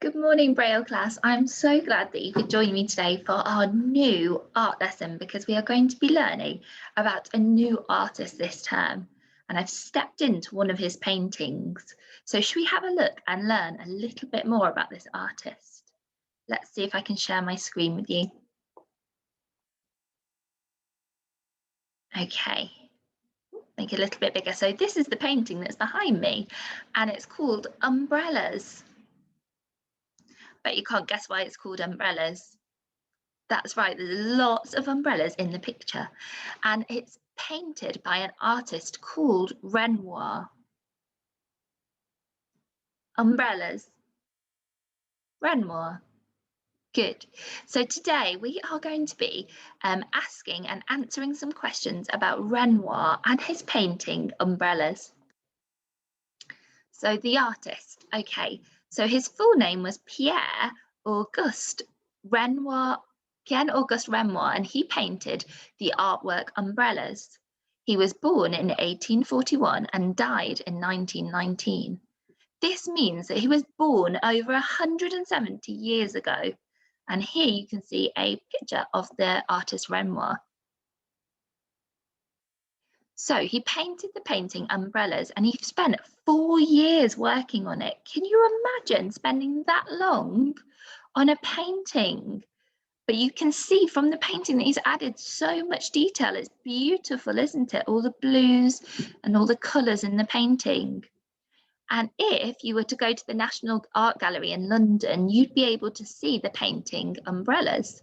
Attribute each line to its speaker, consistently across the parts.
Speaker 1: Good morning, Braille class. I'm so glad that you could join me today for our new art lesson because we are going to be learning about a new artist this term. And I've stepped into one of his paintings. So should we have a look and learn a little bit more about this artist? Let's see if I can share my screen with you. Okay, make it a little bit bigger. So this is the painting that's behind me and it's called Umbrellas. But you can't guess why it's called Umbrellas. That's right, there's lots of umbrellas in the picture, and it's painted by an artist called Renoir. Umbrellas. Renoir. Good. So today we are going to be asking and answering some questions about Renoir and his painting Umbrellas. So the artist, okay, so his full name was Pierre Auguste Renoir, and he painted the artwork Umbrellas. He was born in 1841 and died in 1919. This means that he was born over 170 years ago. And here you can see a picture of the artist Renoir. So he painted the painting Umbrellas and he spent 4 years working on it. Can you imagine spending that long on a painting? But you can see from the painting that he's added so much detail. It's beautiful, isn't it? All the blues and all the colours in the painting. And if you were to go to the National Art Gallery in London, you'd be able to see the painting Umbrellas.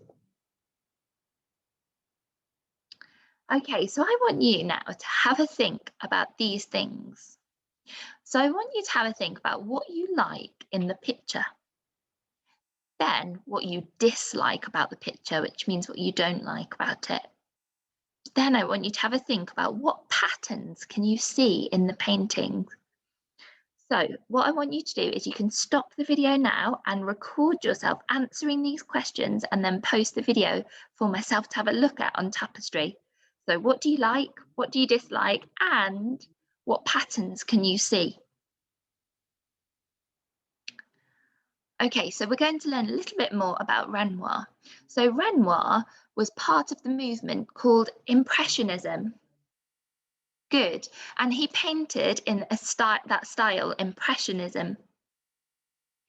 Speaker 1: Okay, so I want you now to have a think about these things. So I want you to have a think about what you like in the picture. Then what you dislike about the picture, which means what you don't like about it. Then I want you to have a think about what patterns can you see in the painting. So what I want you to do is you can stop the video now and record yourself answering these questions and then post the video for myself to have a look at on Tapestry. So what do you like? What do you dislike? And what patterns can you see? Okay, so we're going to learn a little bit more about Renoir. So Renoir was part of the movement called Impressionism. Good. And he painted in that style, Impressionism.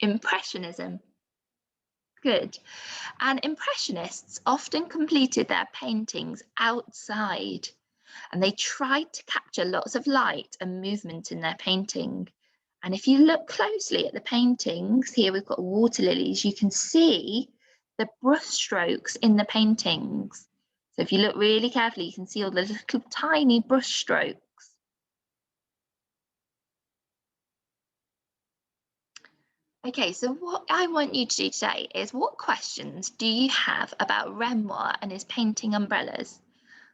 Speaker 1: Impressionism. Good. And Impressionists often completed their paintings outside, and they tried to capture lots of light and movement in their painting. And if you look closely at the paintings, here we've got water lilies, you can see the brush strokes in the paintings. So if you look really carefully, you can see all the little tiny brush strokes. Okay, so what I want you to do today is what questions do you have about Renoir and his painting Umbrellas?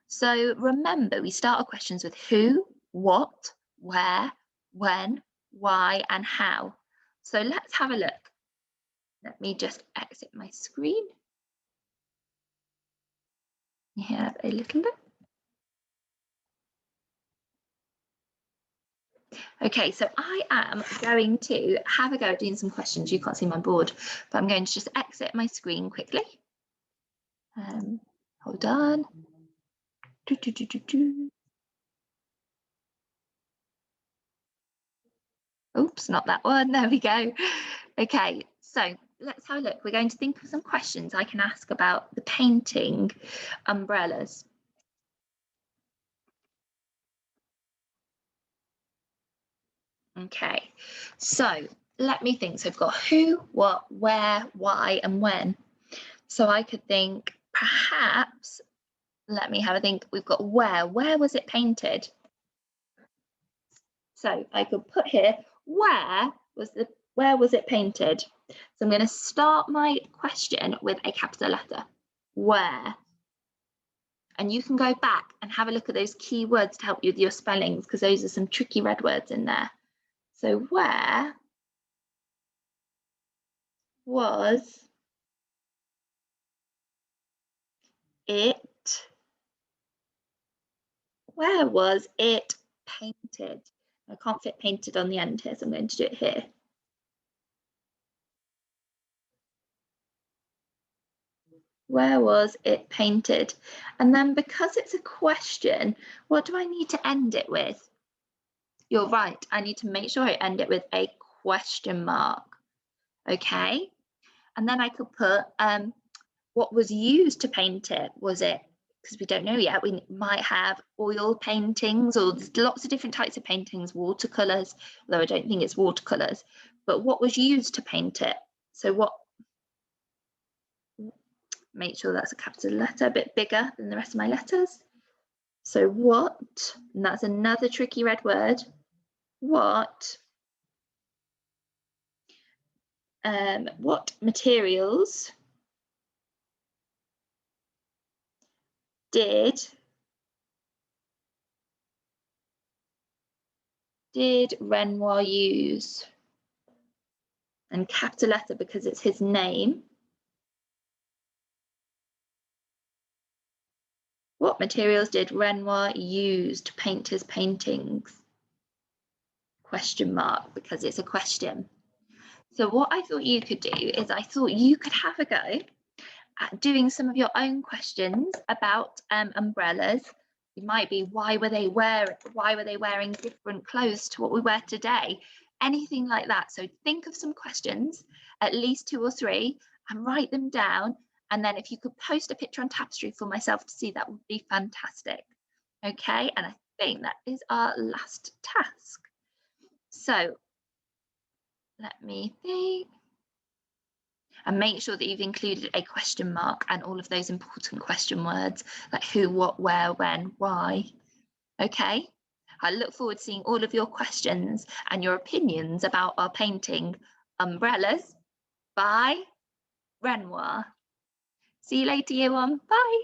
Speaker 1: So remember, we start our questions with who, what, where, when, why, and how. So let's have a look. Let me just exit my screen. Here a little bit. Okay, so I am going to have a go at doing some questions. You can't see my board, but I'm going to just exit my screen quickly. Hold on. Oops, not that one. There we go. Okay, so let's have a look. We're going to think of some questions I can ask about the painting Umbrellas. Okay, so let me think. So I've got who, what, where, why, and when. So I could think perhaps, let me have a think. We've got where. Where was it painted? So I could put here, where was it painted? So I'm going to start my question with a capital letter. Where? And you can go back and have a look at those key words to help you with your spellings, because those are some tricky red words in there. So where was it? Where was it painted? I can't fit painted on the end here, so I'm going to do it here. Where was it painted? And then because it's a question, what do I need to end it with? You're right, I need to make sure I end it with a question mark. Okay, and then I could put what was used to paint it. Was it, because we don't know yet, we might have oil paintings, or there's lots of different types of paintings, watercolors, although I don't think it's watercolors, but what was used to paint it? So what, make sure that's a capital letter, a bit bigger than the rest of my letters. So what, and that's another tricky red word, what materials did Renoir use? And capital letter because it's his name. What materials did Renoir use to paint his paintings? Question mark, because it's a question. So what I thought you could do is I thought you could have a go at doing some of your own questions about umbrellas. It might be why were they wearing different clothes to what we wear today? Anything like that. So think of some questions, at least 2 or 3, and write them down. And then if you could post a picture on Tapestry for myself to see, that would be fantastic. Okay, and I think that is our last task. So let me think. And make sure that you've included a question mark and all of those important question words like who, what, where, when, why. Okay, I look forward to seeing all of your questions and your opinions about our painting Umbrellas by Renoir. See you later, year 1. Bye.